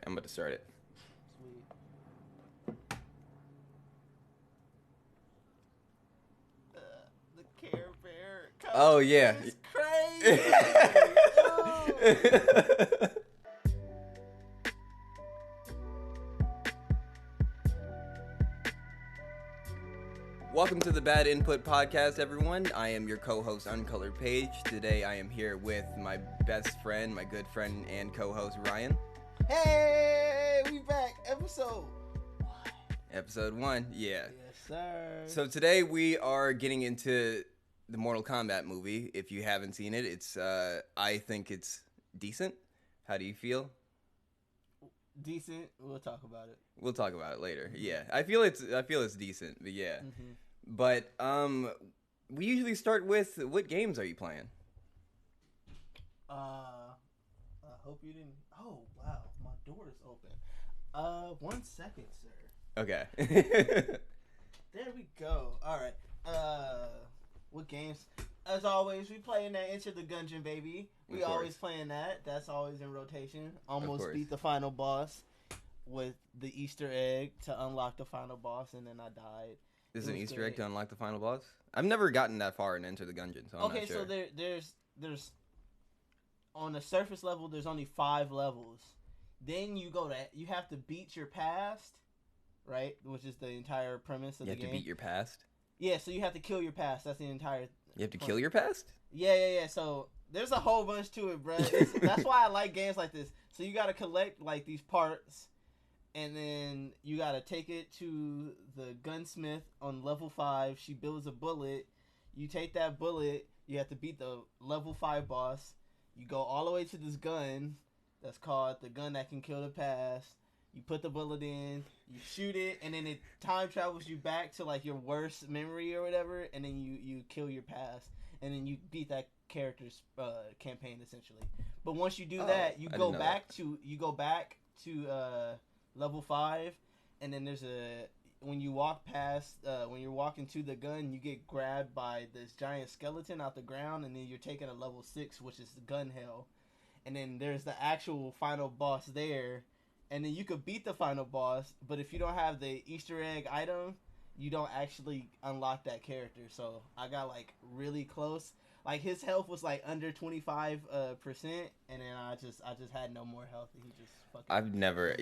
I'm about to start it. Sweet. The Care Bear. Oh, yeah. It's crazy. Welcome to the Bad Input Podcast, everyone. I am your co-host, Uncolored Page. Today, I am here with my best friend, my good friend, and co-host, Ryan. Hey, we back. Episode 1. Episode 1, yeah. Yes, sir. So today, we are getting into the Mortal Kombat movie. If you haven't seen it, I think it's decent. How do you feel? Decent. We'll talk about it. We'll talk about it later. Yeah, I feel it's decent, but yeah. Mm-hmm. But we usually start with, what games are you playing? I hope you didn't. Oh wow, my door is open. 1 second, sir. Okay. There we go. All right. What games? As always, we playing that Enter The Gungeon, baby. We always playing that. That's always in rotation. Almost beat the final boss with the Easter egg to unlock the final boss, and then I died. This is an Easter egg to unlock the final boss? I've never gotten that far in Enter the Gungeon, so I'm not sure. So there's on the surface level, there's only 5 levels. Then you have to beat your past, right? Which is the entire premise of the game. You have to beat your past? Yeah, so you have to kill your past. That's the entire You have to kill your past? Yeah. So there's a whole bunch to it, bro. That's why I like games like this. So you gotta collect like these parts, and then you gotta take it to the gunsmith on level 5. She builds a bullet. You take that bullet. You have to beat the level 5 boss. You go all the way to this gun that's called the gun that can kill the past. You put the bullet in, you shoot it, and then it time travels you back to like your worst memory or whatever, and then you kill your past, and then you beat that character's campaign essentially. But once you do that, you go back to level 5, and then when you walk past when you're walking to the gun, you get grabbed by this giant skeleton out the ground, and then you're taking a level 6, which is the gun hell, and then there's the actual final boss there. And then you could beat the final boss, but if you don't have the Easter egg item, you don't actually unlock that character. So I got like really close. Like his health was like under 25%, and then I just had no more health. And he just fucking. I've never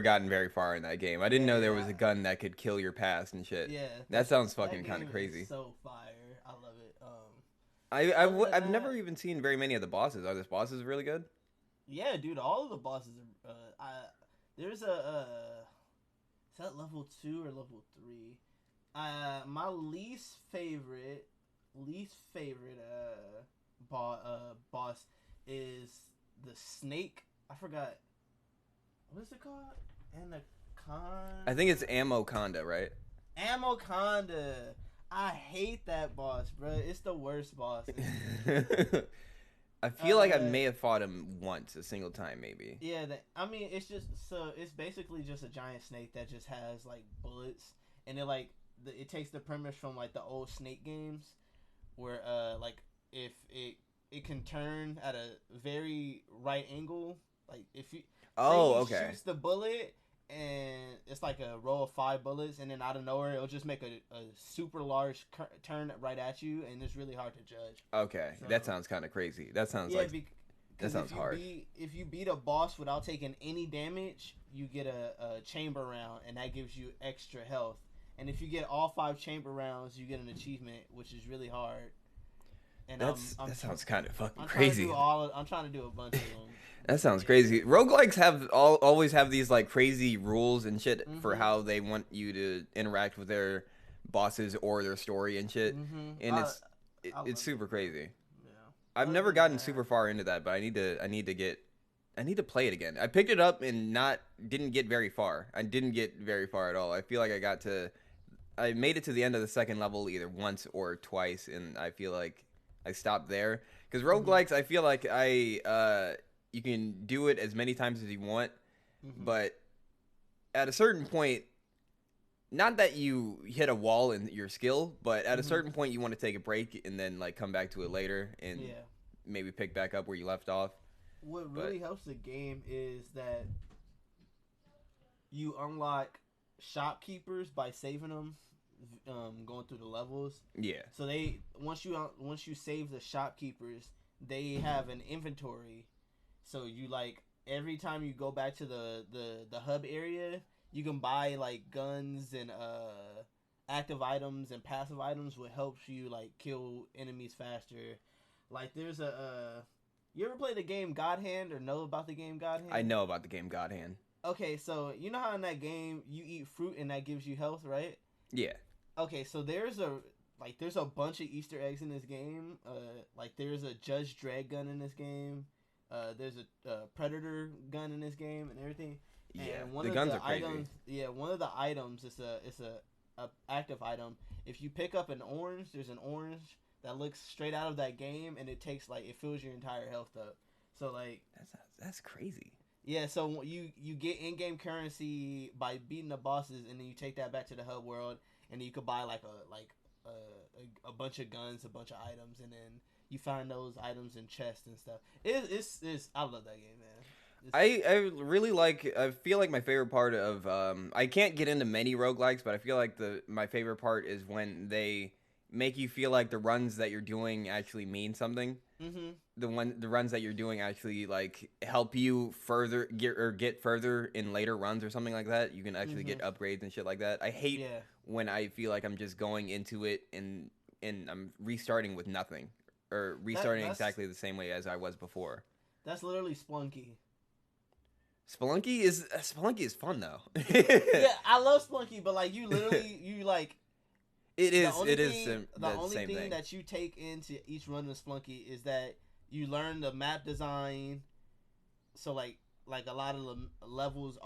gotten very far in that game. I didn't know there was a gun that could kill your past and shit. Yeah. That sounds fucking kind of crazy. So fire. I love it. I've never even seen very many of the bosses. Are those bosses really good? Yeah, dude, all of the bosses are, there's is that level 2 or level 3? My least favorite boss is the snake. I forgot, what is it called? Anaconda? I think it's Ammoconda, right? Ammoconda. I hate that boss, bro. It's the worst boss. I feel like I may have fought him once, a single time, maybe. Yeah, it's basically just a giant snake that just has like bullets, and it takes the premise from like the old Snake games, where like if it can turn at a very right angle, like if you shoots the bullet. And it's like a row of 5 bullets, and then out of nowhere, it'll just make a super large turn right at you, and it's really hard to judge. Okay, so, that sounds kind of crazy. That sounds that sounds hard. If you beat a boss without taking any damage, you get a chamber round, and that gives you extra health. And if you get all 5 chamber rounds, you get an achievement, which is really hard. And that sounds kind of fucking I'm crazy. I'm trying to do a bunch of them. That sounds crazy. Roguelikes always have these like crazy rules and shit for how they want you to interact with their bosses or their story and shit. And it's super crazy. Yeah. I've never gotten super far into that, but I need to play it again. I picked it up and didn't get very far. I didn't get very far at all. I feel like I made it to the end of the second level either once or twice, and I feel like I stopped there. Because roguelikes, I feel like you can do it as many times as you want, but at a certain point, not that you hit a wall in your skill, but at a certain point you want to take a break and then like come back to it later and maybe pick back up where you left off. what But really helps the game is that you unlock shopkeepers by saving them, going through the levels. yeah, So they once you save the shopkeepers, they have an inventory. So you like every time you go back to the hub area, you can buy like guns and active items and passive items, which helps you like kill enemies faster. Like there's you ever play the game God Hand or know about the game God I Hand? know about the game God Hand. Okay, so you know how in that game you eat fruit and that gives you health, right? Yeah, Okay, so there's a bunch of Easter eggs in this game. Like there's a Judge Dredd gun in this game. There's a Predator gun in this game and everything. yeah. And one The of guns the are crazy. items, yeah, one of the items is a active item. If you pick up an orange, there's an orange that looks straight out of that game, and it takes like it fills your entire health up. So like That's crazy. yeah, so you get in-game currency by beating the bosses, and then you take that back to the hub world, and then you could buy like a bunch of guns, a bunch of items, and then you find those items in chests and stuff. It's I love that game, man. I really like. I feel like my favorite part of I can't get into many roguelikes, but I feel like my favorite part is when they make you feel like the runs that you're doing actually mean something. Mm-hmm. The runs that you're doing actually like help you further get further in later runs or something like that. You can actually Mm-hmm. get upgrades and shit like that. I hate Yeah, when I feel like I'm just going into it and I'm restarting with nothing or restarting that's exactly the same way as I was before. that's literally Splunky. Spelunky is fun though. Yeah, I love Splunky, but like you literally you like the the only same thing thing. that you take into each run of Splunky is that you learn the map design. So like a lot of the levels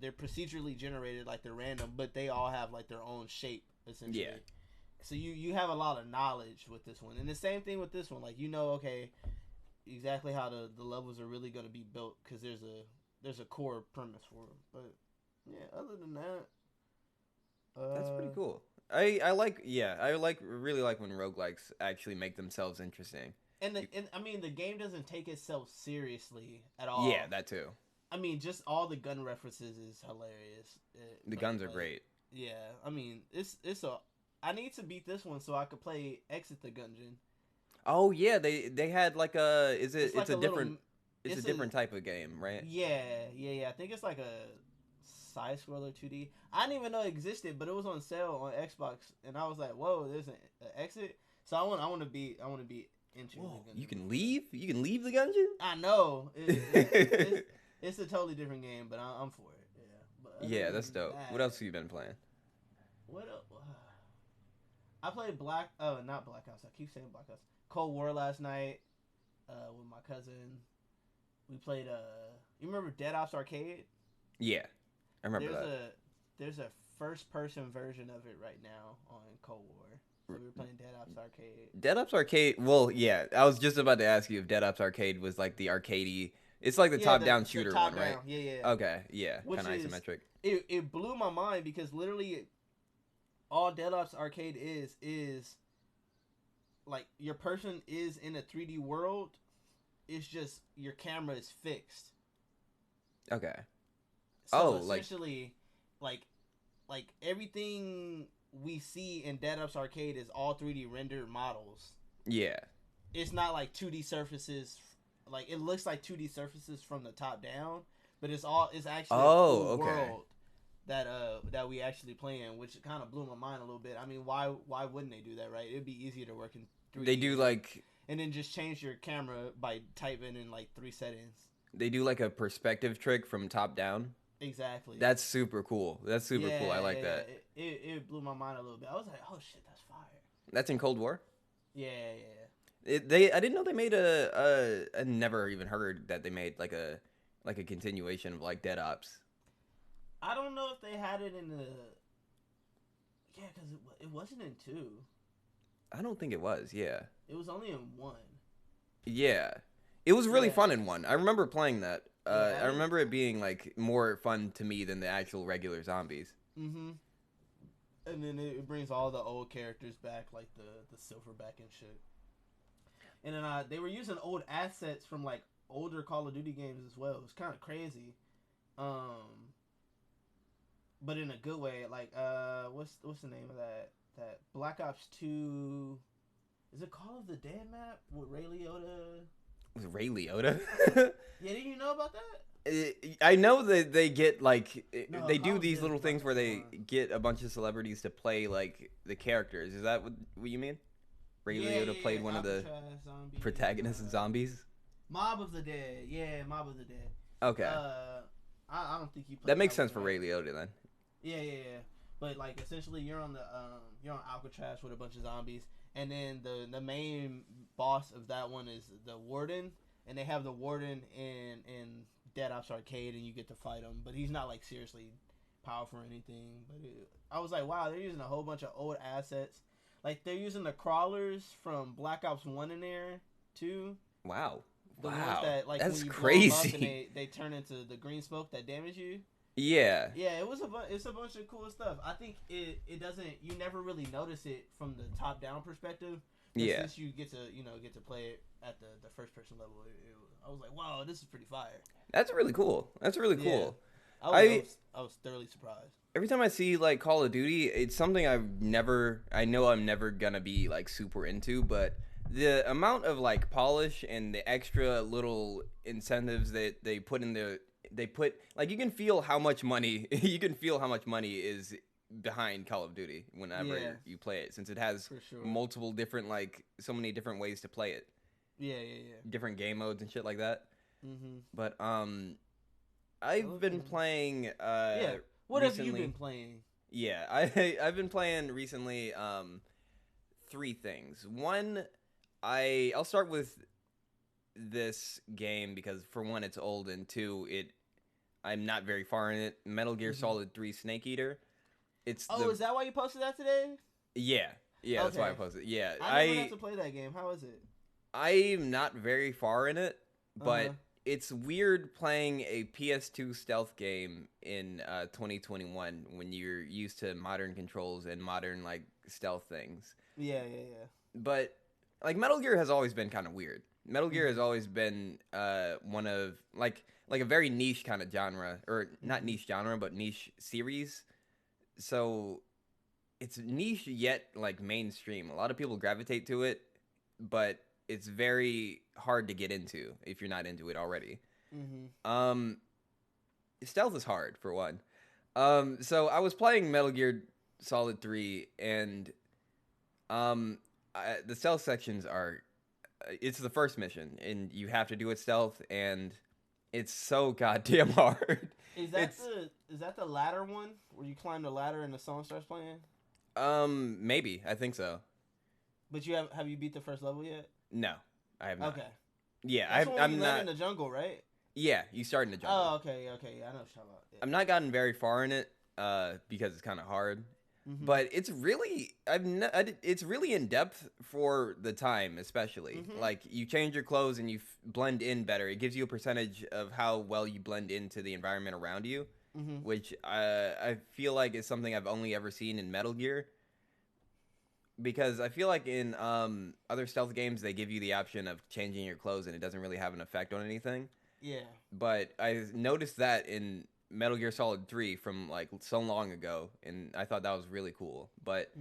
they're procedurally generated, like they're random, but they all have like their own shape essentially. Yeah. So you have a lot of knowledge with this one, and the same thing with this one. Like okay exactly how the levels are really going to be built because there's a core premise for them. But yeah, other than that, That's pretty cool. I really like when roguelikes actually make themselves interesting. and I mean the game doesn't take itself seriously at Yeah, all. that too. I mean, just all the gun references is hilarious. The guns are great. Yeah, I mean, it's a. I need to beat this one so I could play Exit the Gungeon. Oh yeah, they had like a It's like it's a a little. different it's a different type of game, right? Yeah. I think it's like a side scroller 2D. I didn't even know it existed, but it was on sale on Xbox, and I was like, "Whoa, there's an Exit." So I want to be into Whoa, the Gungeon. you can leave the dungeon? I know it's a totally different game, but I'm for it. Yeah. But Yeah, that's dope. that, What else have you been playing? What else? I played not Black Ops. I keep saying Black Ops. Cold War last night with my cousin. We played you remember Dead Ops Arcade? Yeah, I remember that. There's a first person version of it right now on Cold War. So we were playing Dead Ops Arcade. Dead Ops Arcade. Well, yeah, I was just about to ask you if Dead Ops Arcade was like the arcadey. It's like the top-down shooter top one, right? down. Yeah. Okay, yeah, Which kind of is isometric. it blew my mind because literally all Dead Ops Arcade is like your person is in a 3D world. It's just your camera is fixed. Okay. So essentially, like everything we see in Dead Ops Arcade is all 3D rendered models. Yeah. It's not like 2D surfaces. Like it looks like 2D surfaces from the top down, but it's actually a full world that we actually play in, which kind of blew my mind a little bit. I mean, why wouldn't they do that, right? It'd be easier to work in 3D. They do like and then just change your camera by typing in like 3 settings. they do like a perspective trick from top down. Exactly. That's super cool. That's super cool. I like that. It blew my mind a little bit. I was like, oh shit, that's fire. That's in Cold War? Yeah. I didn't know they made I never even heard that they made like a continuation of like Dead Ops. I don't know if they had it in the. Yeah, because it wasn't in 2. I don't think it was. Yeah. It was only in 1. Yeah. It was really fun in 1. I remember playing that. Yeah, I remember it being like more fun to me than the actual regular zombies. Mm-hmm. And then it brings all the old characters back, like the Silverback and shit. And then they were using old assets from like older Call of Duty games as well. It's kind of crazy, but in a good way. Like what's the name of that Black Ops 2? Is it Call of the Dead map with Ray Liotta? Was it Ray Liotta? Yeah, didn't you know about that? I know that they get like No, they Call do of these Duty little Black things where Ops they 1. get a bunch of celebrities to play like the characters. Is that what you mean? Ray Liotta played one of the Alcatraz, Zombie, protagonists in Zombies. Mob of the Dead. Yeah, Mob of the Dead. Okay, I don't think he that played makes that sense one, for right? Ray Liotta then. Yeah. But like essentially, you're on Alcatraz with a bunch of zombies, and then the main boss of that one is the Warden, and they have the Warden in Dead Ops Arcade, and you get to fight him, but he's not like seriously powerful or anything. But I was like, wow, they're using a whole bunch of old assets. Like they're using the crawlers from Black Ops 1 in there too. Wow, The ones that like that's when you blow them up and crazy. they turn into the green smoke that damage you. Yeah, Yeah, it's a bunch of cool stuff. I think it doesn't, you never really notice it from the top down perspective. But yeah. since you get to play it at the first person level, I was like, wow, this is pretty fire. That's really cool. That's really Yeah. cool. I was thoroughly surprised. Every time I see like Call of Duty, it's something I know I'm never gonna be like super into, but the amount of like polish and the extra little incentives that they put like you can feel how much money is behind Call of Duty whenever Yeah, you play it, since it has for sure. multiple different like so many different ways to play it, Yeah. different game modes and shit like that. Mm-hmm. But I've been playing Yeah. What recently. have you been playing? Yeah, I've been playing recently three things. One, I'll start with this game because for one it's old, and two I'm not very far in it. Metal Gear Solid 3 Snake Eater. Is that why you posted that today? Yeah. That's why I Okay. posted. Yeah, I never got to play that game. How is it? I'm not very far in it, but Uh-huh. it's weird playing a PS2 stealth game in 2021 when you're used to modern controls and modern like stealth things. Yeah. But like Metal Gear has always been kind of weird. Metal Gear has always been one of like a very niche kind of genre, or not niche genre, but niche series. So it's niche yet like mainstream. A lot of people gravitate to it, but it's very hard to get into if you're not into it already. Mm-hmm. Stealth is hard for one. So I was playing Metal Gear Solid 3, and the stealth sections are. It's the first mission, and you have to do it stealth, and it's so goddamn hard. Is that the ladder one where you climb the ladder and the song starts playing? Maybe I think so. But you have you beat the first level yet? No, I have not. Okay. Yeah, That's the one I'm you not. land in the jungle, right? Yeah, you start in the jungle. Oh, okay. Yeah, I know what you're talking about. Yeah. I'm not gotten very far in it because it's kind of hard. Mm-hmm. But it's really it's really in depth for the time, especially. Mm-hmm. Like you change your clothes and you blend in better. It gives you a percentage of how well you blend into the environment around you, which I feel like is something I've only ever seen in Metal Gear. Because I feel like in other stealth games they give you the option of changing your clothes and it doesn't really have an effect on anything. Yeah. But I noticed that in Metal Gear Solid 3 from like so long ago, and I thought that was really cool. But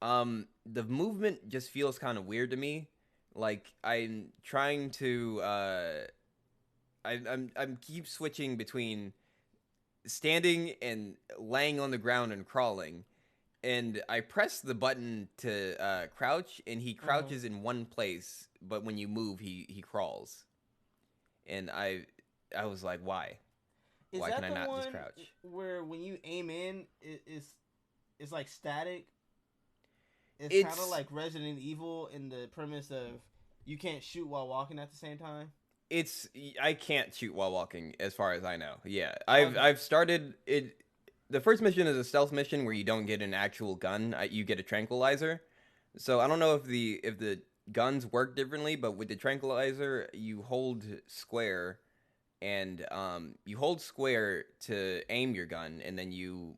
the movement just feels kind of weird to me. Like I'm trying to I'm keep switching between standing and laying on the ground and crawling. And I press the button to crouch, and he crouches in one place, but when you move, he crawls. And I was like, why? Why can I not just crouch? Where when you aim in, it's like static? It's kind of like Resident Evil in the premise of you can't shoot while walking at the same time? I can't shoot while walking, as far as I know. Yeah, I've started it. The first mission is a stealth mission where you don't get an actual gun. You get a tranquilizer. So I don't know if the guns work differently, but with the tranquilizer, you hold square, and you hold square to aim your gun, and then you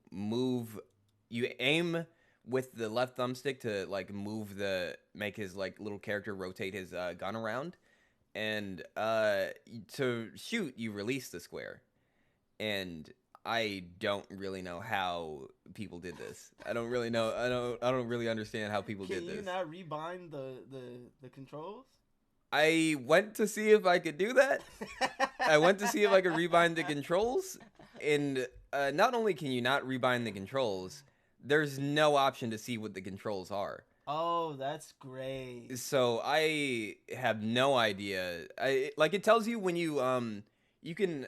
aim with the left thumbstick to like make his like little character rotate his gun around, and to shoot, you release the square, and I don't really know how people did this. I don't really know. I don't really understand how people Can did you this. not rebind the controls? I went to see if I could do that. I went to see if I could rebind the controls, and not only can you not rebind the controls, there's no option to see what the controls are. Oh, that's great. So I have no idea. I like it tells you when you can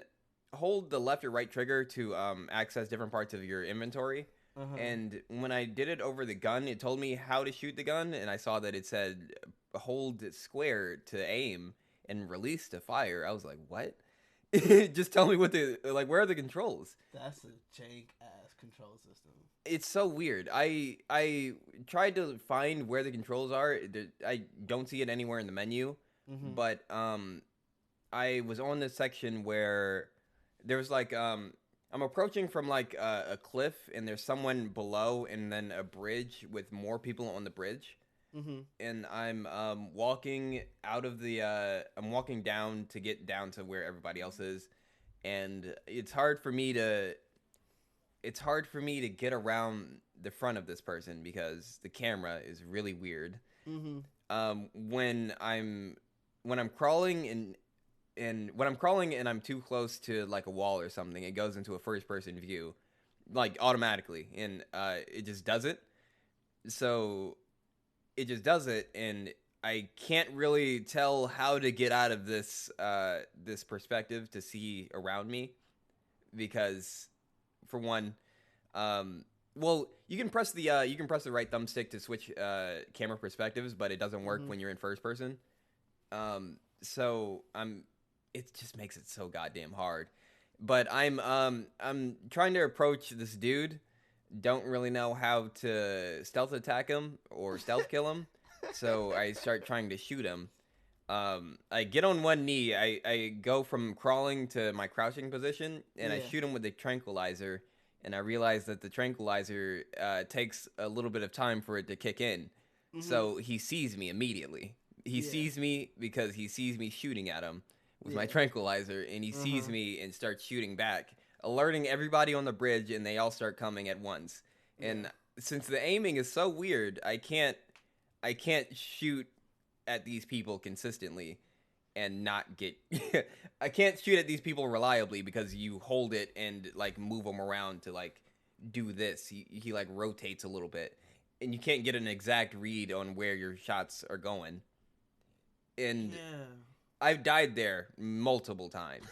hold the left or right trigger to access different parts of your inventory. Uh-huh. And when I did it over the gun, it told me how to shoot the gun, and I saw that it said hold square to aim and release to fire. I was like, what? Just tell me what the like. Where are the controls? That's a jank ass control system. It's so weird. I tried to find where the controls are. I don't see it anywhere in the menu, Mm-hmm. but I was on this section where there was like I'm approaching from like a cliff, and there's someone below, and then a bridge with more people on the bridge. Mm-hmm. And I'm walking out of the I'm walking down to get down to where everybody else is, and it's hard for me to get around the front of this person because the camera is really weird. Mm-hmm. When I'm crawling and when I'm crawling and I'm too close to like a wall or something, it goes into a first person view, like automatically, and it just does it. So it just does it, and I can't really tell how to get out of this perspective to see around me because for one, well, you can press the right thumbstick to switch camera perspectives, but it doesn't work Mm-hmm. when you're in first person. So it just makes it so goddamn hard. But I'm trying to approach this dude. Don't really know how to stealth attack him or stealth kill him, so I start trying to shoot him. I get on one knee. I go from crawling to my crouching position, and I Yeah. shoot him with the tranquilizer. And I realize that the tranquilizer takes a little bit of time for it to kick in. Mm-hmm. So he sees me immediately. He Yeah. sees me because he sees me shooting at him with my Yeah. tranquilizer, and he sees Uh-huh. me and starts shooting back, alerting everybody on the bridge, and they all start coming at once. Yeah. And since the aiming is so weird, I can't shoot at these people consistently and not get I can't shoot at these people reliably because you hold it and like move them around to like do this. He like rotates a little bit, and you can't get an exact read on where your shots are going. And I've died there multiple times.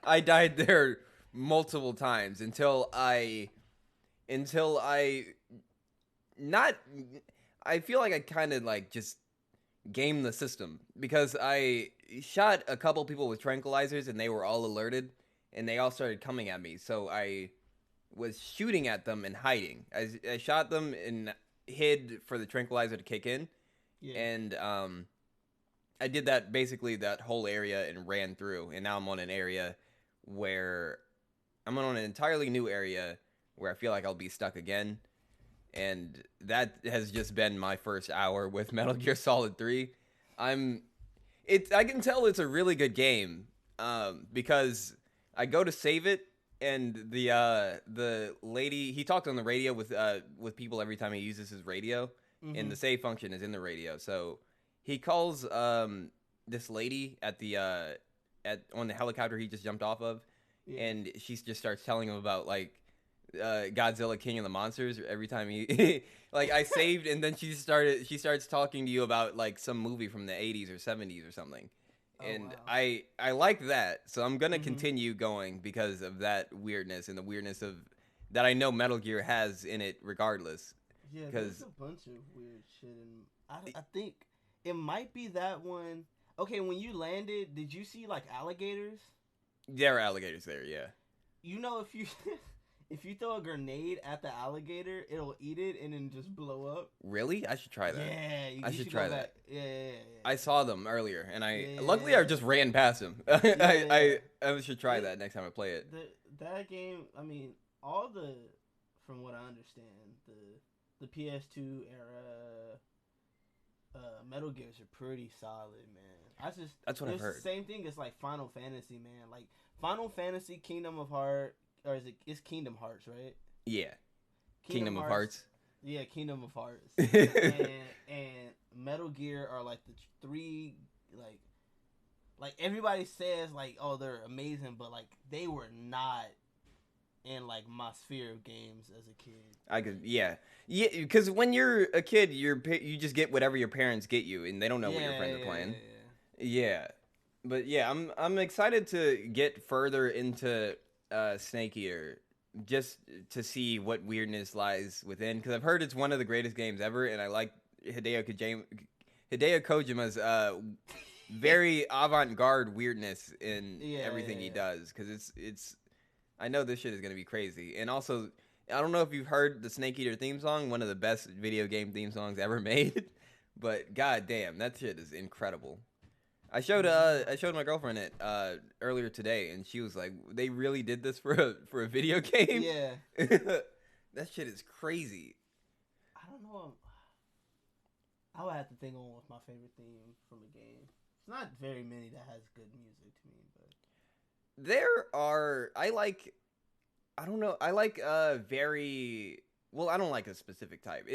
I died there multiple times until I not I feel like I kind of like just game the system because I shot a couple people with tranquilizers and they were all alerted and they all started coming at me. So I was shooting at them and hiding. I shot them and hid for the tranquilizer to kick in, Yeah. and I did that basically that whole area and ran through. And now I'm on an area where I'm on an entirely new area where I feel like I'll be stuck again, and that has just been my first hour with Metal Gear Solid 3. I'm I can tell it's a really good game because I go to save it, and the lady, he talks on the radio with people every time he uses his radio, and Mm-hmm. the save function is in the radio. So he calls this lady at the at on the helicopter he just jumped off of, Yeah. and she just starts telling him about like Godzilla King of the Monsters every time he like I saved, and then she starts talking to you about like some movie from the 80s or 70s or something. Oh And wow. I like that. So I'm going to Mm-hmm. continue going because of that weirdness and the weirdness of that I know Metal Gear has in it regardless, Yeah, there's cuz a bunch of weird shit, and I think it might be that one. Okay, when you landed, did you see like alligators? there are alligators there, yeah. You know, if you if you throw a grenade at the alligator, it'll eat it and then just blow up. Really? I should try that. Yeah, I you should should try go that. back. Yeah, yeah, yeah. I saw them earlier, and I luckily I Yeah. just ran past them. Yeah. I should try It, that next time I play it. that game. I mean, all the from what I understand, the PS2 era Metal Gears are pretty solid, man. I just That's what I've it's the heard. same thing as like Final Fantasy, man. Like Final Fantasy, Kingdom of Heart, or is it? It's Kingdom Hearts, right? Yeah, Kingdom Kingdom of Hearts, Hearts. yeah, Kingdom of Hearts, I and Metal Gear are like the three like everybody says like, oh, they're amazing, but like they were not in like my sphere of games as a kid. could, yeah, yeah. Because when you're a kid, you just get whatever your parents get you, and they don't know what your Yeah, friends are yeah, playing. yeah. Yeah, but yeah, I'm excited to get further into Snake Eater just to see what weirdness lies within. Because I've heard it's one of the greatest games ever, and I like Hideo Kojima's very avant-garde weirdness in Yeah, everything yeah, he yeah. does. Because it's I know this shit is gonna be crazy, and also I don't know if you've heard the Snake Eater theme song, one of the best video game theme songs ever made. But god damn, that shit is incredible. I showed my girlfriend it earlier today, and she was like, "They really did this for a video game? Yeah. That shit is crazy." I don't know. I would have to think on what's my favorite theme from a game. It's not very many that has good music to me, but There are I don't know, I like very well. I don't like a specific type.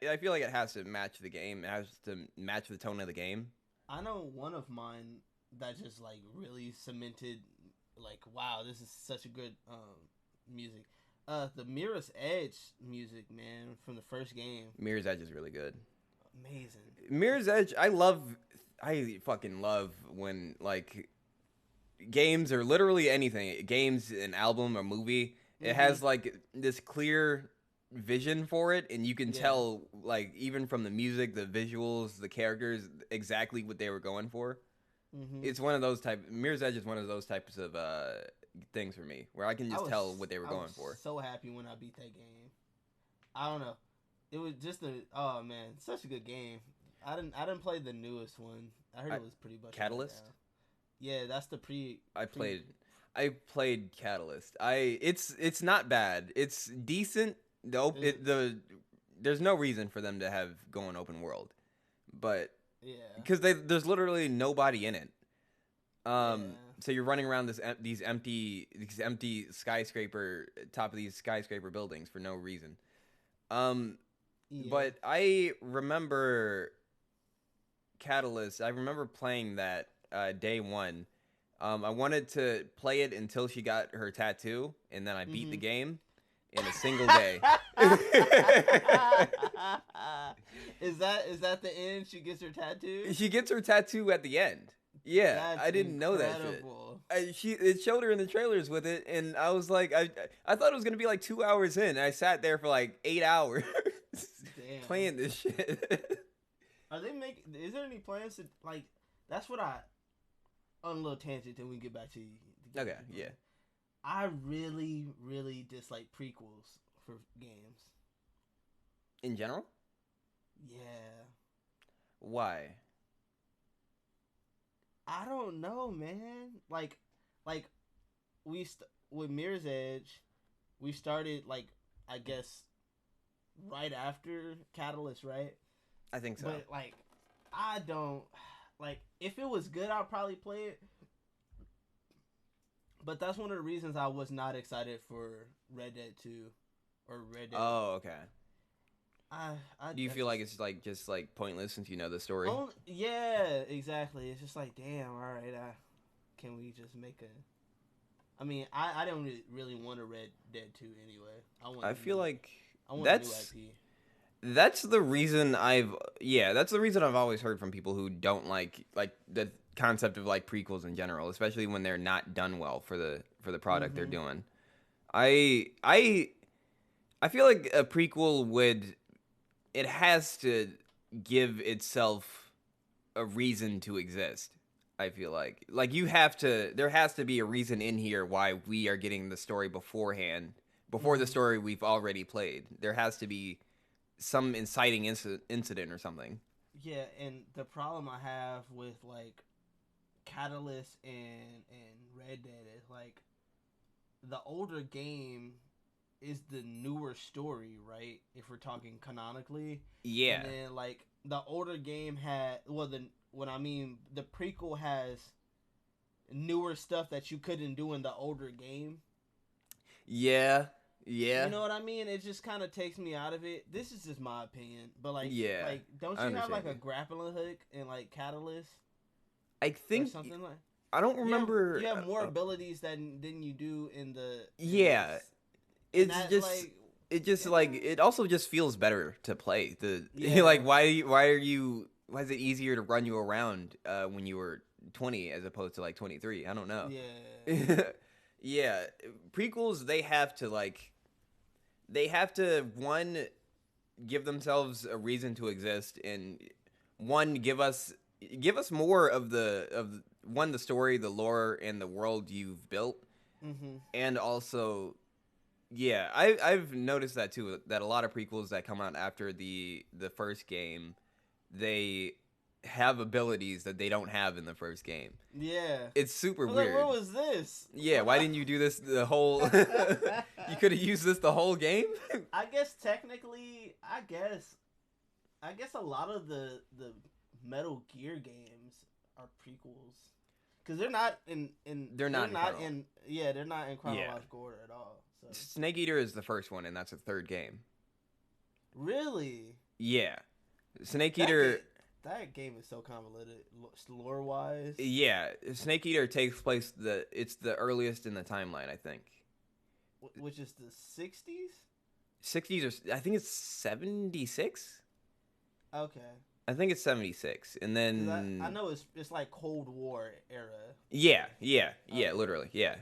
I feel like it has to match the game. It has to match the tone of the game. I know one of mine that just like really cemented, like, wow, this is such a good music. The Mirror's Edge music, man, from the first game, Mirror's Edge is really good. amazing. Mirror's Edge, I fucking love when like games or literally anything, games, an album, a movie, it Mm-hmm. has like this clear vision for it, and you can Yeah. tell like even from the music, the visuals, the characters, exactly what they were going for. Mm-hmm. It's one of those type. Mirror's Edge is one of those types of things for me where I can I just tell was what they were I was going for. so happy when I beat that game. I don't know. It was just a oh man, such a good game. I didn't play the newest one. I heard I, it was pretty much let Catalyst. down. Yeah, that's the I pre. played. I played Catalyst. It's not bad. It's decent. There's no reason for them to have going open world, but Yeah, because there's literally nobody in it. yeah, So you're running around these empty skyscraper top of these skyscraper buildings for no reason. Um, yeah. but I remember Catalyst. I remember playing that day one. I wanted to play it until she got her tattoo, and then I beat the Mhm. game in a single day. Is that the end? She gets her tattoo. She gets her tattoo at the end. Yeah, That's I didn't know that shit. incredible. It showed her in the trailers with it, and I was like, I thought it was gonna be like 2 hours in. And I sat there for like 8 hours Damn. playing this shit. Are they make? Is there any plans to like? That's what I on a little tangent. Then we get back to the game. Okay, yeah. I really, really dislike prequels for games. In general, Yeah. why? I don't know, man. Like with Mirror's Edge, we started like I guess right after Catalyst, right? I think so. But like, I don't like if it was good, I'd probably play it. But that's one of the reasons I was not excited for Red Dead 2 or Red Dead. Oh, okay. Do you I feel like it's like just like pointless since you know the story? yeah, exactly. It's just like, damn, all right, can we just make a? I mean, I don't really want a Red Dead 2 anyway. I feel like I want a new that's IP. that's the reason that's the reason I've always heard from people who don't like the concept of like prequels in general, especially when they're not done well for the product they're Mm-hmm. doing. I I I feel like a prequel would it has to give itself a reason to exist. I feel like you have to there has to be a reason in here why we are getting the story beforehand before the Mm-hmm. story we've already played. There has to be some inciting incident or something. Yeah, and the problem I have with like Catalyst and Red Dead is like the older game. is the newer story, right? If we're talking canonically, Yeah. and then like the older game had the prequel has newer stuff that you couldn't do in the older game. Yeah. You Yeah. know what I mean? It just kind of takes me out of it. This is just my opinion, but Yeah. don't I you have like understand a you. grappling hook and like catalyst I or think something like? I don't You remember. have more abilities than you do in this, Yeah, and it's that just like it just eh, like it also just feels better to play. The like yeah why is it easier to run you around when you were 20 as opposed to like 23? I don't know. yeah Yeah, prequels they have to one give themselves a reason to exist and one give us more of the story, the lore and the world you've built mm-hmm. and also yeah, I've noticed that too. That a lot of prequels that come out after the first game, they have abilities that they don't have in the first game. Yeah. It's super I was like, what weird. was this? Yeah, why didn't you do this the whole? You could have used this the whole game. I guess technically, I guess a lot of the Metal Gear games are prequels because They're not in they're not in Yeah, chronological order at all. So Snake Eater is the first one, and that's the third game. really, Yeah, Snake that Eater. game that game is so convoluted lore wise. Yeah, Snake Eater takes place it's the earliest in the timeline, I think. Which is the 60s. 60s or I think it's 76. Okay, I think it's 76, and because I then know it's like Cold War era. yeah, Okay. literally, yeah.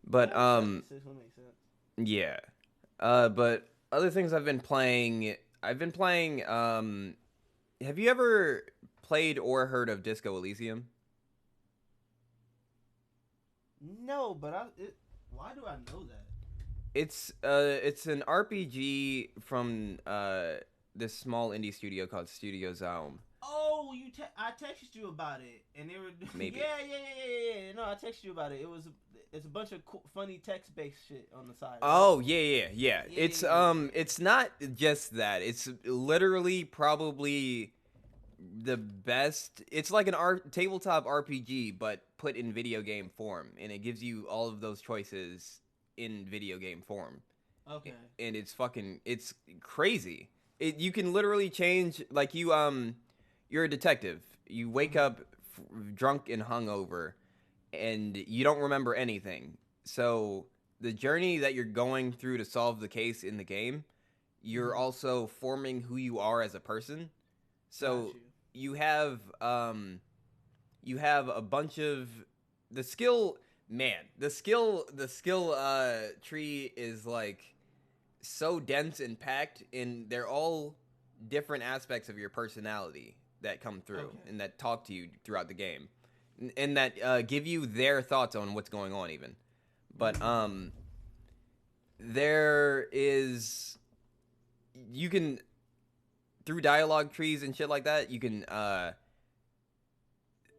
But Yeah, 76 would make sense. yeah. But other things I've been playing. Have you ever played or heard of Disco Elysium? No, but why do I know that? It's an RPG from this small indie studio called Studio Zaum. Oh, I texted you about it, and they were Maybe. yeah. No, I texted you about it. It's a bunch of funny text based shit on the side. Right? Oh yeah. Yeah. It's not just that. It's literally probably the best. It's like an tabletop RPG, but put in video game form, and it gives you all of those choices in video game form. Okay. And it's crazy. You can literally change like you're a detective. You wake up drunk and hungover, and you don't remember anything. So the journey that you're going through to solve the case in the game, you're also forming who you are as a person. Got So you. you have a bunch of the skill the skill tree is like so dense and packed and they're all different aspects of your personality that come through Okay. and that talk to you throughout the game and that give you their thoughts on what's going on even but there is you can through dialogue trees and shit like that you can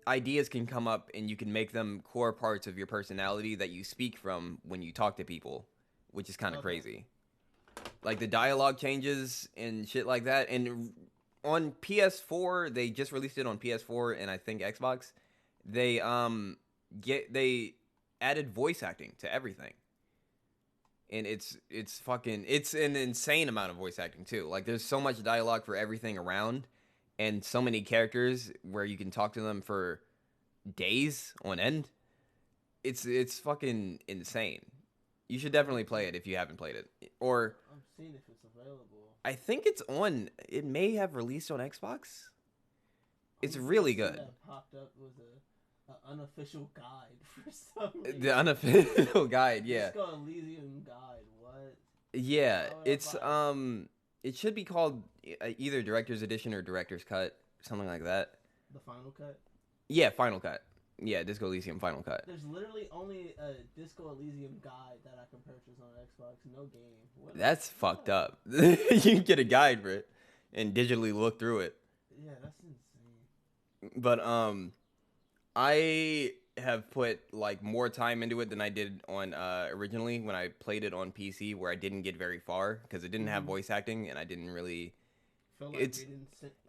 ideas can come up and you can make them core parts of your personality that you speak from when you talk to people, which is kind of Okay. crazy. Like the dialogue changes and shit like that. And on PS4, they just released it on PS4 and I think Xbox. They they added voice acting to everything. And it's an insane amount of voice acting too. Like there's so much dialogue for everything around and so many characters where you can talk to them for days on end. It's fucking insane. You should definitely play it if you haven't played it. Or I'm seeing if it's available. I think it's on. It may have released on Xbox. It's Only really thing good. that popped up was a unofficial guide for some reason. The unofficial guide, yeah, Disco Elysium guide. What? yeah. Why would I It's buy it should be called either Director's Edition or Director's Cut, something like that. the Final Cut? Yeah, Final Cut. Yeah, Disco Elysium Final Cut. There's literally only a Disco Elysium guide that I can purchase on Xbox. No game. What? That's fucked up. You can get a guide for it and digitally look through it. Yeah, that's insane. But I have put like more time into it than I did on originally when I played it on PC, where I didn't get very far because it didn't have Mm-hmm. voice acting, and I didn't really. Feel like It's reading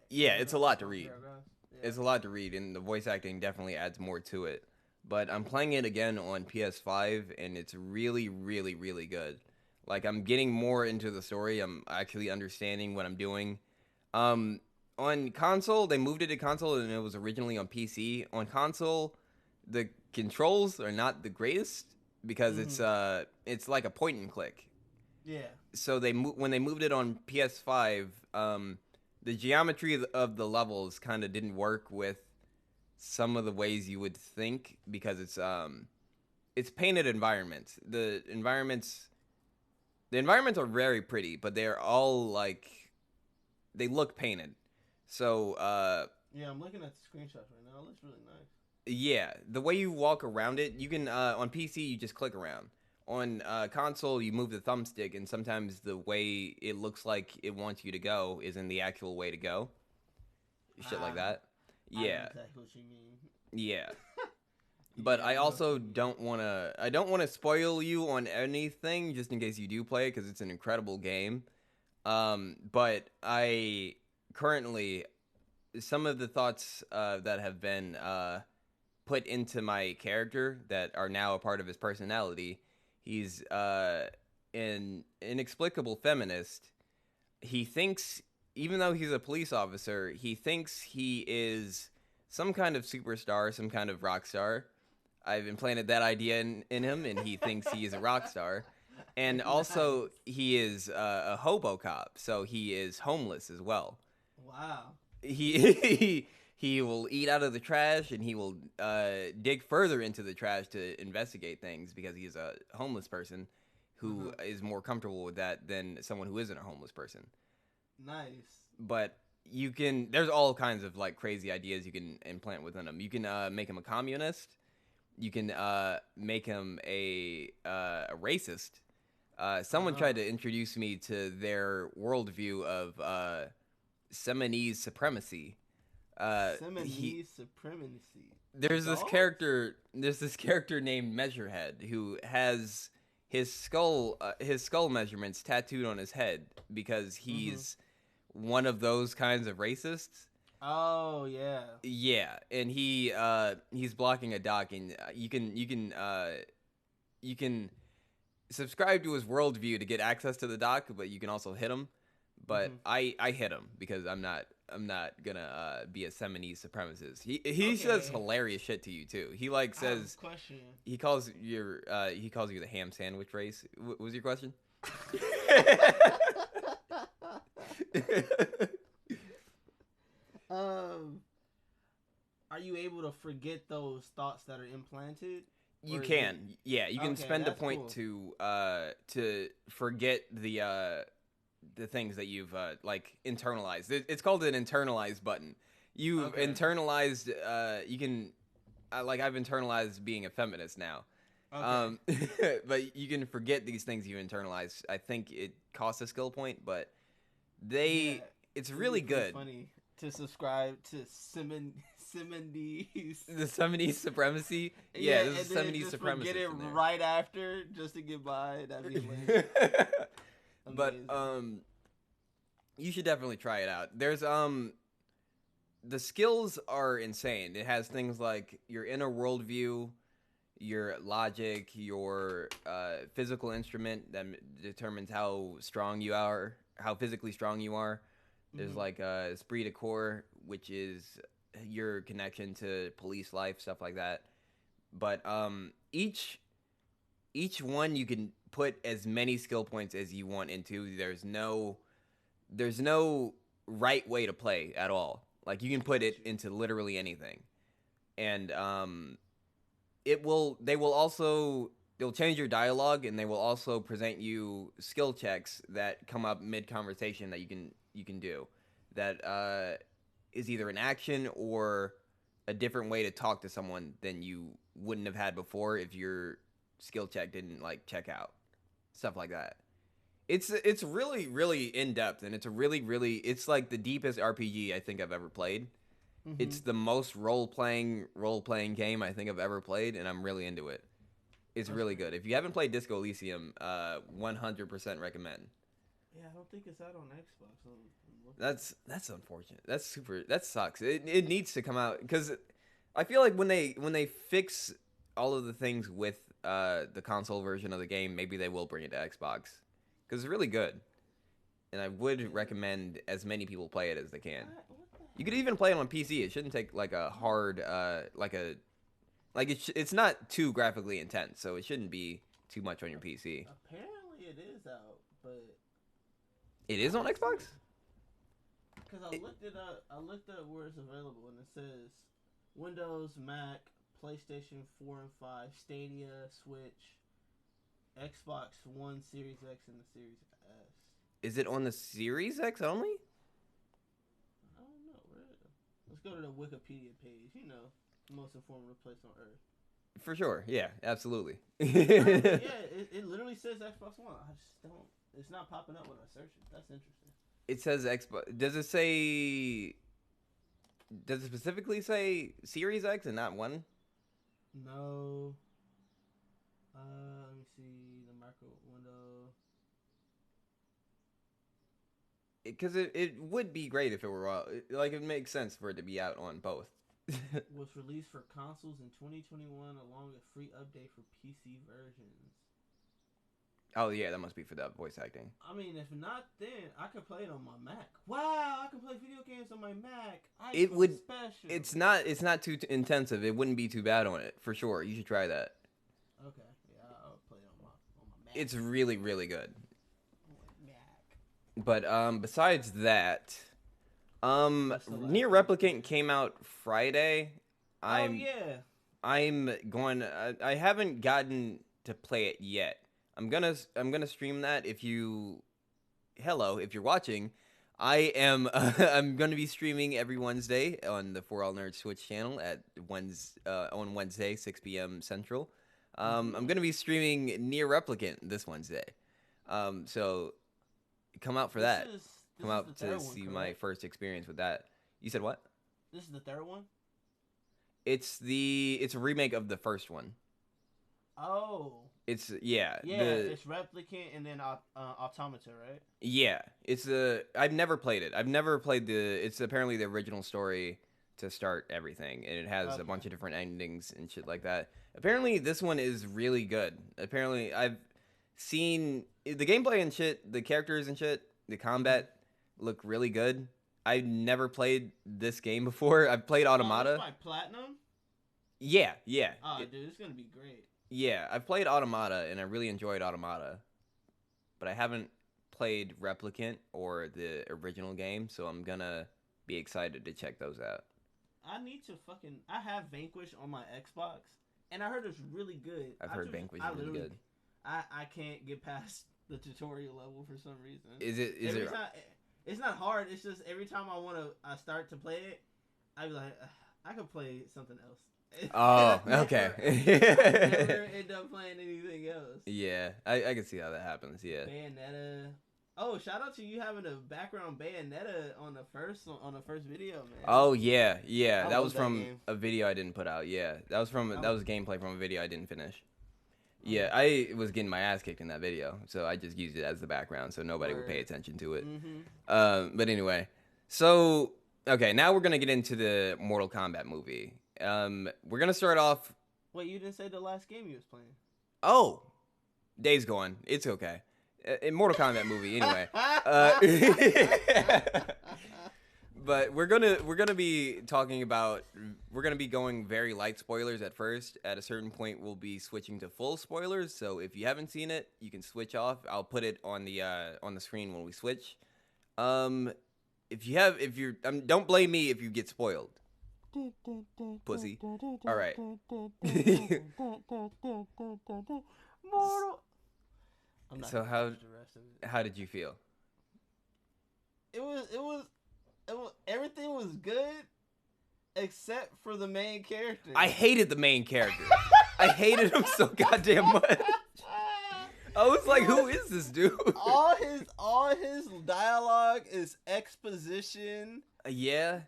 yeah, it's a lot to long read. paragraphs. Yeah. It's a lot to read, and the voice acting definitely adds more to it. But I'm playing it again on PS5, and it's really, really, really good. Like I'm getting more into the story. I'm actually understanding what I'm doing. Um, on console, they moved it to console, and it was originally on PC. On console, the controls are not the greatest because Mm-hmm. it's like a point and click. Yeah. So when they moved it on PS5, the geometry of the levels kind of didn't work with some of the ways you would think because it's painted environments. The environments are very pretty, but they're all like they look painted. So Yeah, I'm looking at the screenshots right now. It looks really nice. yeah, the way you walk around it, you can on PC you just click around. On console, you move the thumbstick, and sometimes the way it looks like it wants you to go is in the actual way to go. Shit like Ah, that. I know Yeah, exactly what you mean. yeah. But Yeah, I I know what also you mean. don't want to. I don't want to spoil you on anything, just in case you do play it, because it's an incredible game. But I currently some of the thoughts that have been put into my character that are now a part of his personality. He's an inexplicable feminist. He thinks, even though he's a police officer, he thinks he is some kind of superstar, some kind of rock star. I've implanted that idea in him, and he thinks he is a rock star. And also, Nice. he is a hobo cop, so he is homeless as well. Wow. He will eat out of the trash, and he will dig further into the trash to investigate things because he's a homeless person who Uh-huh. is more comfortable with that than someone who isn't a homeless person. Nice. But there's all kinds of like crazy ideas you can implant within him. You can make him a communist. You can make him a racist. Someone Uh-huh. tried to introduce me to their worldview of Seminese supremacy. He Seminese supremacy. Like there's this dogs? character there's this character named Measurehead who has his skull measurements tattooed on his head because Mm-hmm. he's one of those kinds of racists. Oh yeah. Yeah, and he's blocking a dock, and you can subscribe to his worldview to get access to the dock, but you can also hit him. But Mm-hmm. I hit him because I'm not gonna be a Seminese supremacist. He says Okay. hilarious shit to you too. He like I have a says question. he calls you the ham sandwich race. What was your question? um, are you able to forget those thoughts that are implanted, You or is it? can, yeah, you can Okay, spend a that's point cool. to forget the things that you've like internalized. It's called an internalized button. You've Okay. internalized. You can like I've internalized being a feminist now. Okay. Um, but you can forget these things you internalize. I think it costs a skill point, but Yeah, it's it'd be really pretty good. funny to subscribe to Simondies. The Seminese supremacy. Yeah, Yeah, this and is then Seminese just forget it supremacist in there. right after just to get by. That'd be hilarious. But Amazing. you should definitely try it out. There's the skills are insane. It has things like your inner worldview, your logic, your physical instrument that determines how strong you are, how physically strong you are. There's Hmm. like esprit de corps, which is your connection to police life, stuff like that. But each one you can put as many skill points as you want into. There's no right way to play at all. Like you can put Got it you. into literally anything, and they'll change your dialogue, and they will also present you skill checks that come up mid conversation that you can do. That is either an action or a different way to talk to someone than you wouldn't have had before if your skill check didn't like check out. Stuff like that. It's really really in depth, and it's a really really it's like the deepest RPG I think I've ever played. It's the most role playing game I think I've ever played, and I'm really into it. It's really good. If you haven't played Disco Elysium, 100% recommend. Yeah, I don't think it's out on Xbox. That's unfortunate. That sucks. It needs to come out because I feel like when they fix all of the things with the console version of the game, maybe they will bring it to Xbox because it's really good. And I would recommend as many people play it as they can. You could even play it on PC. It shouldn't take like a hard it's not too graphically intense, so it shouldn't be too much on your PC. Apparently, it is out, but it is on Xbox. Because I looked it up. I looked up where it's available, and it says Windows, Mac, PlayStation 4 and 5, Stadia, Switch, Xbox One, Series X, and the Series S. Is it on the Series X only? I don't know. Let's go to the Wikipedia page. You know, the most informative place on earth. For sure. Yeah, absolutely. It literally says Xbox One. I just don't. It's not popping up when I search it. That's interesting. It says Xbox. Does it say? Does it specifically say Series X and not One? No. Let me see the micro window. Because it would be great if it were like it makes sense for it to be out on both. Was released for consoles in 2021 along with a free update for PC versions. Oh yeah, that must be for that voice acting. I mean, if not, then I could play it on my Mac. Wow, I can play video games on my Mac. It would. Special. It's not too intensive. It wouldn't be too bad on it for sure. You should try that. Okay, yeah, I'll play it on my Mac. It's really really good. Mac. But besides that, Nier Replicant came out Friday. I'm going. I haven't gotten to play it yet. I'm gonna stream that. If you're watching, I'm gonna be streaming every Wednesday on the For All Nerds Twitch channel on Wednesday 6 p.m. Central. I'm gonna be streaming Nier Replicant this Wednesday. So come out for that. Come out to see my first experience with that. You said what? This is the third one? It's a remake of the first one. Oh. It's it's Replicant and then Automata, right? Yeah, I've never played it. I've never played it's apparently the original story to start everything, and it has a bunch of different endings and shit like that. Apparently this one is really good. Apparently I've seen the gameplay and shit, the characters and shit, the combat look really good. I've never played this game before. I've played Automata. It's by Platinum? Yeah. Oh, dude, it's gonna be great. Yeah, I've played Automata, and I really enjoyed Automata. But I haven't played Replicant or the original game, so I'm gonna be excited to check those out. I have Vanquish on my Xbox, and I heard it's really good. I've heard Vanquish is really good. I can't get past the tutorial level for some reason. It's not hard, it's just every time I start to play it, I be like, I could play something else. Oh, okay. I never end up playing anything else. Yeah, I can see how that happens. Yeah. Bayonetta. Oh, shout out to you having a background Bayonetta on the first video, man. Oh yeah. That was from a video I didn't put out. Yeah, that was gameplay from a video I didn't finish. Yeah, I was getting my ass kicked in that video, so I just used it as the background so nobody would pay attention to it. But anyway, so okay, now we're gonna get into the Mortal Kombat movie. We're gonna start off. Wait, you didn't say the last game you was playing. Oh, Days Gone. It's okay. In Mortal Kombat movie, anyway. But we're gonna be talking about. We're gonna be going very light spoilers at first. At a certain point, we'll be switching to full spoilers. So if you haven't seen it, you can switch off. I'll put it on the screen when we switch. Don't blame me if you get spoiled. Pussy. All right. So how did you feel? It was everything was good except for the main character. I hated the main character. I hated him so goddamn much. I was like, who is this dude? all his dialogue is exposition. Yeah.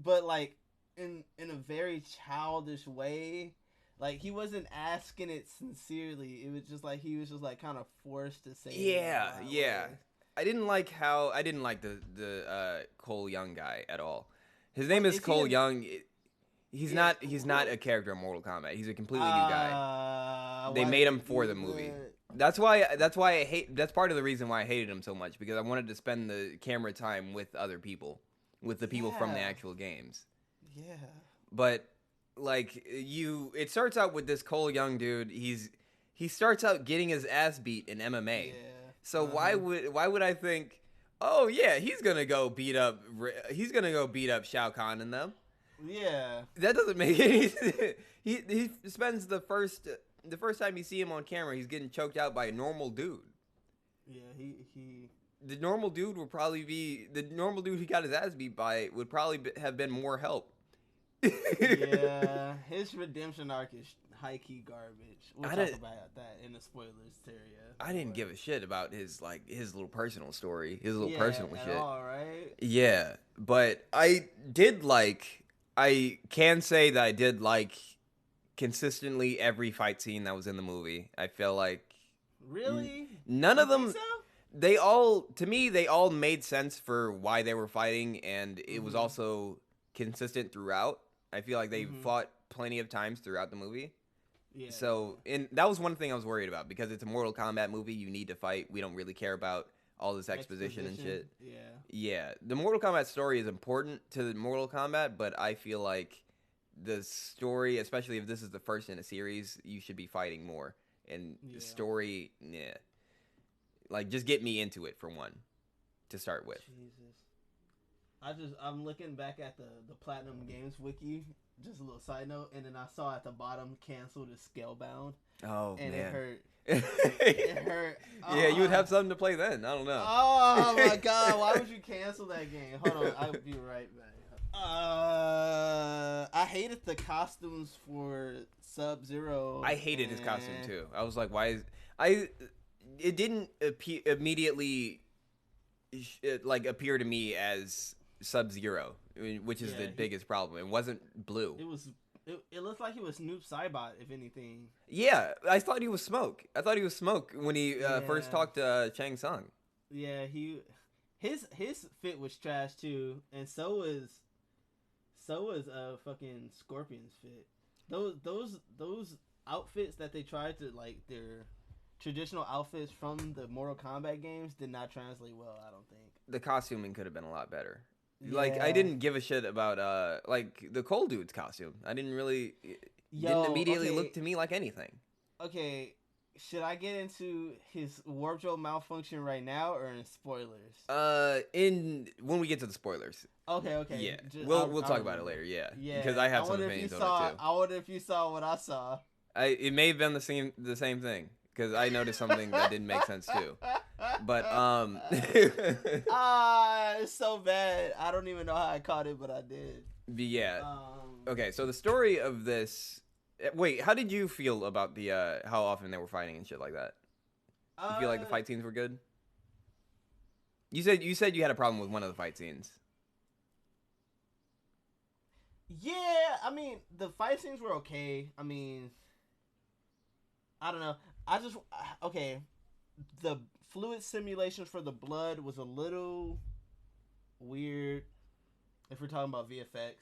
but like in a very childish way. Like he wasn't asking it sincerely. It was just like he was just like kind of forced to say it in Yeah, that yeah. way. I didn't like the Cole Young guy at all. His name What is is he Cole in? Young. Yeah, He's who? not a character in Mortal Kombat. He's a completely new guy. They Why made did they him for do the movie. that? That's why I hate that's part of the reason why I hated him so much because I wanted to spend the camera time with other people, with the people from the Yeah, actual games. yeah, But like it starts out with this Cole Young dude. He starts out getting his ass beat in MMA. yeah. So Uh huh. why would I think, "Oh yeah, he's going to go beat up Shao Kahn and them." Yeah, That doesn't make any sense. He spends the first time you see him on camera, he's getting choked out by a normal dude. yeah. He. The normal dude he got his ass beat by would probably have been more help. Yeah, his redemption arc is high key garbage. We'll I talk didn't about that in the spoilers area. I didn't But give a shit about his little personal story, his little yeah, personal at shit. all, right? Yeah, but I can say that I did like consistently every fight scene that was in the movie. I feel like Really? none You of think them so? to me they all made sense for why they were fighting and it was Mhm. also consistent throughout. I feel like they Mhm. fought plenty of times throughout the movie. Yeah, So, and that was one thing I was worried about because it's a Mortal Kombat movie. You need to fight. We don't really care about all this yeah. exposition and Exposition. shit. Yeah. Yeah, the Mortal Kombat story is important to the Mortal Kombat, but I feel like the story, especially if this is the first in a series, you should be fighting more. And the Yeah. story, yeah, like just get me into it for one to start with. Jesus. I'm looking back at the Platinum Games wiki. Just a little side note, and then I saw at the bottom canceled is Scalebound, Oh and it man. hurt. It hurt. Yeah, you would have something to play then. I don't know. Oh my god! Why would you cancel that game? Hold on, I'll be right back. I hated the costumes for Sub Zero. I hated his costume too. I was like, why is I? It didn't immediately like appear to me as Sub Zero, which is the Yeah, biggest problem. It wasn't blue. it was. It looked like he was Snoop Cybot, if anything. Yeah, I thought he was Smoke. I thought he was Smoke when he first Yeah, talked to Chang Sung. yeah. His fit was trash too, and so was fucking Scorpion's fit. Those outfits that they tried to like their traditional outfits from the Mortal Kombat games did not translate well. I don't think. The costuming could have been a lot better. Like I Yeah. didn't give a shit about like the Cold Dude's costume. I didn't really didn't Yo. immediately Okay. look to me like anything. Okay. Should I get into his wardrobe malfunction right now or in spoilers? In when we get to the spoilers. Okay. Okay. Yeah, Just, we'll talk about it later. Yeah, Yeah. because I have some wonder if you opinions on saw. it too. I wonder if you saw what I saw. It may have been the same thing because I noticed something that didn't make sense too. But It's so bad. I don't even know how I caught it, but I did. yeah. Um, Okay, so the story of this. Wait, how did you feel about the how often they were fighting and shit like that? You feel like the fight scenes were good? You said you had a problem with one of the fight scenes. Yeah, I mean the fight scenes were okay. I mean, I don't know. I just okay. The fluid simulation for the blood was a little weird. If we're talking about VFX,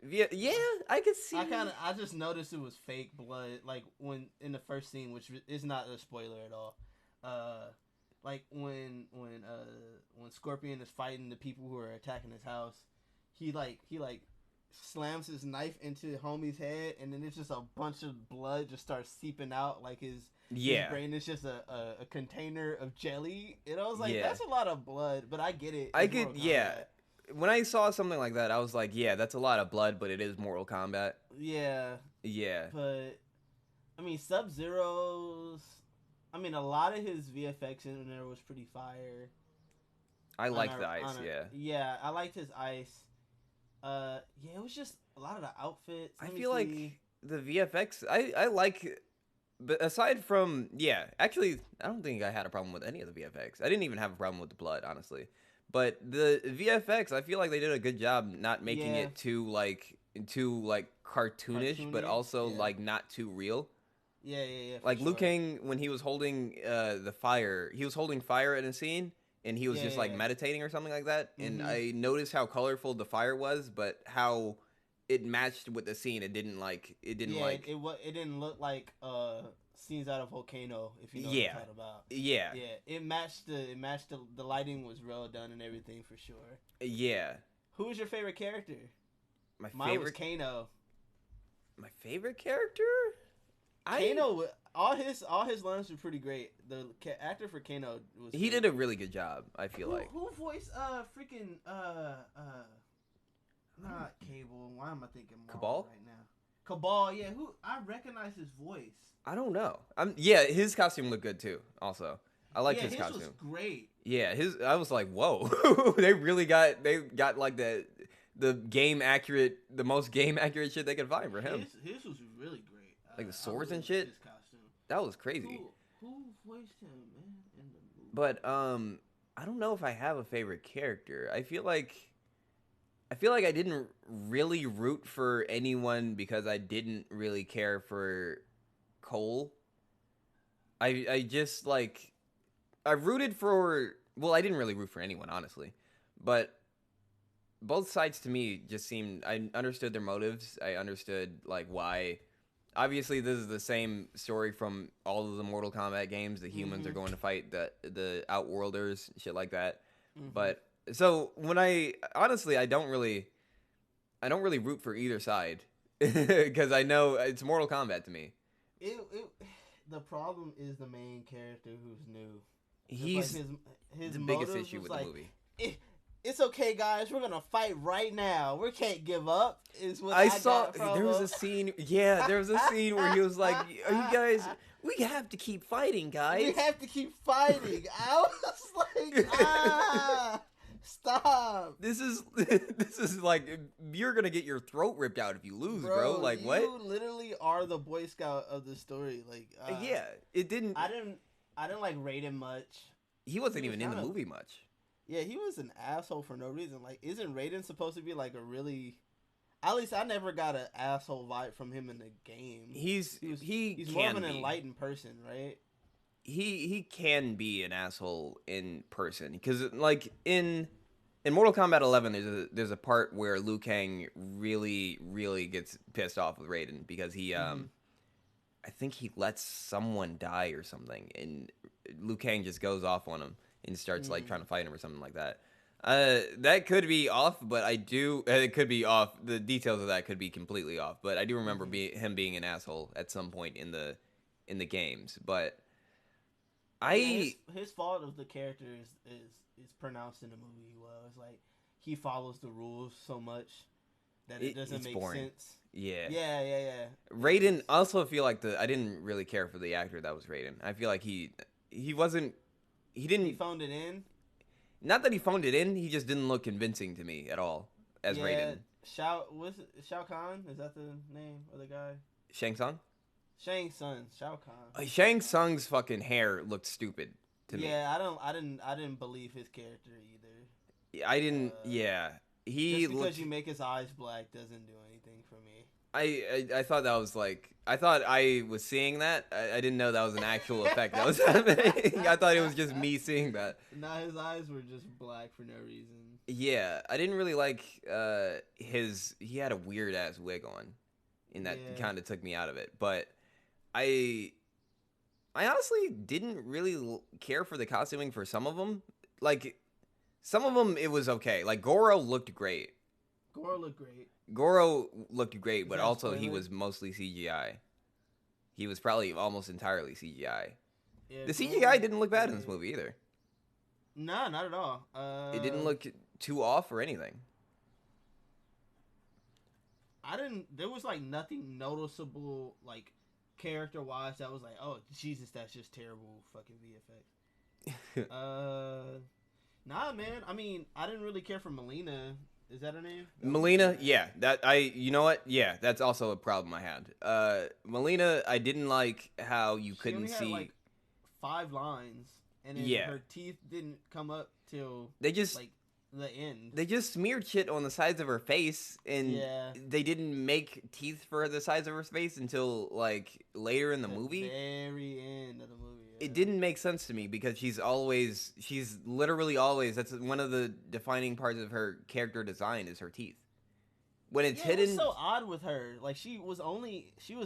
Yeah, I could see. I just noticed it was fake blood. Like when in the first scene, which is not a spoiler at all. Like when Scorpion is fighting the people who are attacking his house, he slams his knife into homie's head, and then it's just a bunch of blood just starts seeping out. Like his brain is just a container of jelly. And I was like, Yeah. that's a lot of blood, but I get it. I It's could, Mortal yeah. Kombat. When I saw something like that, I was like, yeah, that's a lot of blood, but it is Mortal Kombat. Yeah, Yeah. but I mean, Sub-Zero's. I mean, a lot of his VFX in there was pretty fire. I like the ice, yeah. Yeah, I liked his ice. Yeah, it was just a lot of the outfits. I Let me feel like see. the VFX, I like, but aside from, yeah, actually, I don't think I had a problem with any of the VFX. I didn't even have a problem with the blood, honestly. But the VFX, I feel like they did a good job not making Yeah, it too cartoonish, but cartoony. also Yeah, like not too real. yeah, for Like Liu sure. Kang, when he was holding the fire, he was holding fire in a scene, and he was Yeah, just like yeah. meditating or something like that. And Mhm. I noticed how colorful the fire was, but how it matched with the scene. It didn't Yeah, like, it didn't look like scenes out of Volcano, if you know what I'm yeah, talking about. yeah, Yeah, it matched the lighting was well done and everything for sure. yeah. Who was your favorite character? My Mine was favorite, Kano. my favorite character. I Kano, all his lines were pretty great. The actor for Kano was He great. did a really good job. I feel Who like who voiced freaking not Cable? Why am I thinking Marvel Cabal. right now? Cabal, yeah. Who I recognize his voice. I don't know. Yeah, his costume looked good too. Also, I liked Yeah, his his was costume. great. Yeah, his. I was like, whoa, they got like the game accurate, the most game accurate shit they could find for him. His was really great. Like the I swords really and liked shit. his costume. That was crazy. Who voiced him, man, in the movie? But I don't know if I have a favorite character. I feel like I didn't really root for anyone because I didn't really care for Cole. I just like I rooted for, well, I didn't really root for anyone, honestly. But both sides to me just seemed, I understood their motives. I understood like why. Obviously, this is the same story from all of the Mortal Kombat games. The humans are Mhm. going to fight the Outworlders, shit like that. Mhm. But so when I honestly, I don't really root for either side because I know it's Mortal Kombat to me. It the problem is the main character who's new. Cause like He's his the biggest motives issue was with the like, movie. it, it's okay, guys. We're gonna fight right now. We can't give up. Is what I I saw got from there was him. a scene. Yeah, there was a scene where he was like, "Are you guys? We have to keep fighting, We guys." have to keep fighting. I was like, stop, This is this is like, you're gonna get your throat ripped out if you lose, bro. bro. Like what? You literally are the Boy Scout of the story. Like, Yeah, it didn't. I didn't, I didn't like rate him much. He He wasn't was even in the kind of, movie much. yeah, he was an asshole for no reason. Like, isn't Raiden supposed to be like a really? At least I never got an asshole vibe from him in the game. He He's more of can an be. enlightened person, right? He can be an asshole in person because like in Mortal Kombat 11, there's a part where Liu Kang really gets pissed off with Raiden because he Mm-hmm. I think he lets someone die or something, and Liu Kang just goes off on him and starts like Mm. trying to fight him or something like that. That could be off, but it could be off. The details of that could be completely off, but I do remember Mm-hmm. him being an asshole at some point in the games. But Yeah, his I his fault of the character is pronounced in the movie. Well, it's like he follows the rules so much that it doesn't it's make boring. sense. Yeah. Yeah. Raiden, I also feel like I didn't really care for the actor that was Raiden. I feel like he wasn't he He didn't phoned it in. not that he phoned it in, he just didn't look convincing to me at all as Yeah, Raiden. Shao Kahn? Is that the name of the guy? Shang Tsung? Shang Tsung, Shao Kahn. Shang Tsung's fucking hair looked stupid to me. Yeah, I didn't believe his character either. I didn't. Uh, Yeah, he just because looked. you make his eyes black doesn't do anything for me. I thought that was like. I thought I was seeing that. I didn't know that was an actual effect that was happening. I thought it was just me seeing that. Nah, his eyes were just black for no reason. Yeah, I didn't really like his. He had a weird ass wig on, and that Yeah. kind of took me out of it. But I I honestly didn't really care for the costuming for some of them. Like some of them, it was okay. Like Goro looked great. Goro looked great. Goro looked great, Is but that a also he spoiler? was mostly CGI. He was probably almost entirely CGI. Yeah, The Goro CGI looked didn't look bad in this great. movie either. Nah, not at all. It didn't look too off or anything. I didn't. There was like nothing noticeable, like character wise, that was like, oh Jesus, that's just terrible fucking VFX. Nah, man. I mean, I didn't really care for Melina. Is that her name? That was her Melina, name. yeah, you know what? Yeah, that's also a problem I had. Melina, I didn't like how you She couldn't only had see. like 5 lines, and then Yeah, her teeth didn't come up till they just like the end. They just smeared shit on the sides of her face, and Yeah. they didn't make teeth for the sides of her face until like later in the movie. Very end of the movie. Yeah. It didn't make sense to me because she's literally always, that's one of the defining parts of her character design is her teeth. When it's hidden, it was so odd with her. Like she was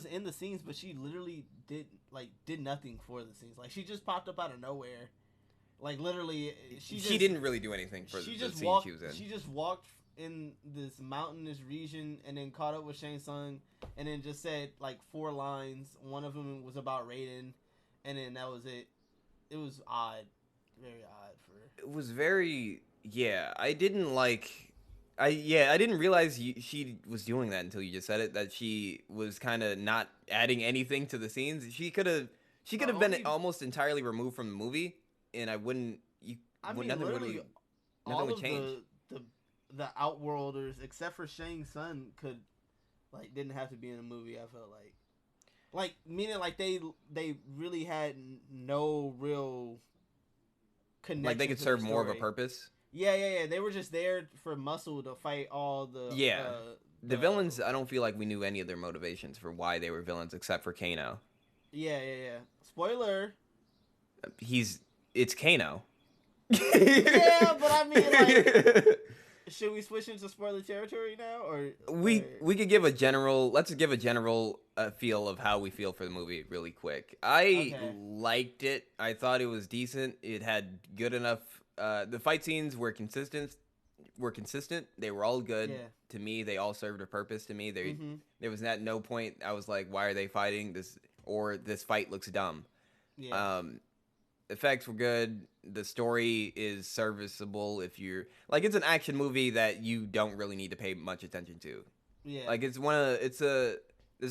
in the scenes, but she literally did nothing for the scenes. Like she just popped up out of nowhere. Like literally, she didn't really do anything for the scene she was in. She just walked in this mountainous region and then caught up with Shang Tsung, and then just said like 4 lines. One of them was about Raiden, and then that was it. It was odd, very odd for her. It was very I didn't like. I didn't realize she was doing that until you just said it. That she was kind of not adding anything to the scenes. She could have been almost entirely removed from the movie, and I wouldn't. Nothing would change. The Outworlders, except for Shang Tsung, didn't have to be in the movie. I felt like meaning like they really had no real connection. Like they could serve more of a purpose. Yeah. They were just there for muscle to fight all the. Yeah. The villains, I don't feel like we knew any of their motivations for why they were villains, except for Kano. Yeah. Spoiler. It's Kano. Yeah, but I mean, like, should we switch into spoiler territory now, or we could give a general. Let's give a general feel of how we feel for the movie really quick. I liked it. I thought it was decent. It had good enough. The fight scenes were consistent. They were all good to me. They all served a purpose to me. There was at no point I was like, why are they fighting this? Or this fight looks dumb. Yeah. Effects were good. The story is serviceable if you're like, it's an action movie that you don't really need to pay much attention to. Yeah. Like there's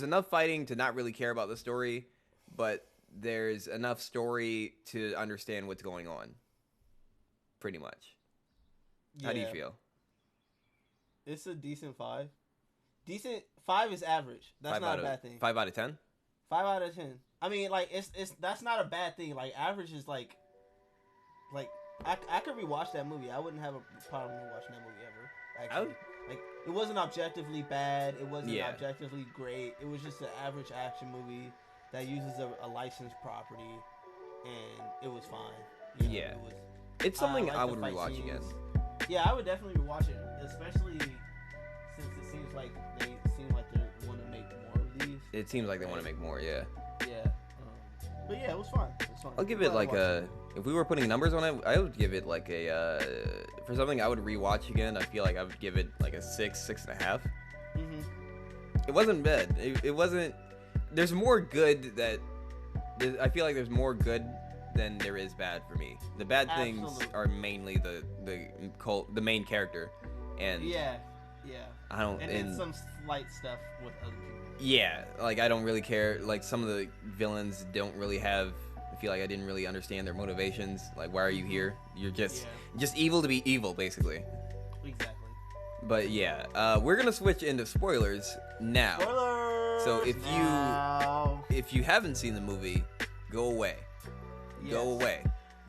enough fighting to not really care about the story, but there's enough story to understand what's going on. Pretty much. How do you feel? It's a decent 5. 5 is average. That's not a bad thing. 5 out of 10? 5 out of 10. I mean, like it's that's not a bad thing. Like average is like I could rewatch that movie. I wouldn't have a problem rewatching that movie ever. Actually, like it wasn't objectively bad. It wasn't objectively great. It was just an average action movie that uses a licensed property, and it was fine. You know, it's something I would rewatch again. Yeah, I would definitely rewatch it, especially since it seems like they want to make more of these. It seems like they want to make more, yeah. Yeah, but yeah, it was fun. I'll give it like if we were putting numbers on it, I would give it like for something I would rewatch again. I feel like I would give it like a 6.5. Mm-hmm. It wasn't bad. It wasn't. There's more good I feel like there's more good than there is bad for me. The bad things are mainly the main character, and I don't and some slight stuff with other people. Yeah, like I don't really care. Like some of the villains don't really have. I feel like I didn't really understand their motivations. Like, why are you here? You're just evil to be evil, basically. Exactly. But yeah, we're gonna switch into spoilers now. Spoilers. So if you haven't seen the movie, go away. Yes. Go away.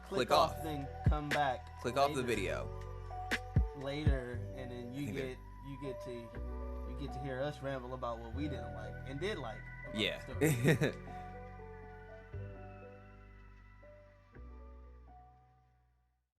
Click off. Then come back. Click off the video. Later, and then you get to hear us ramble about what we didn't like and did like. Yeah.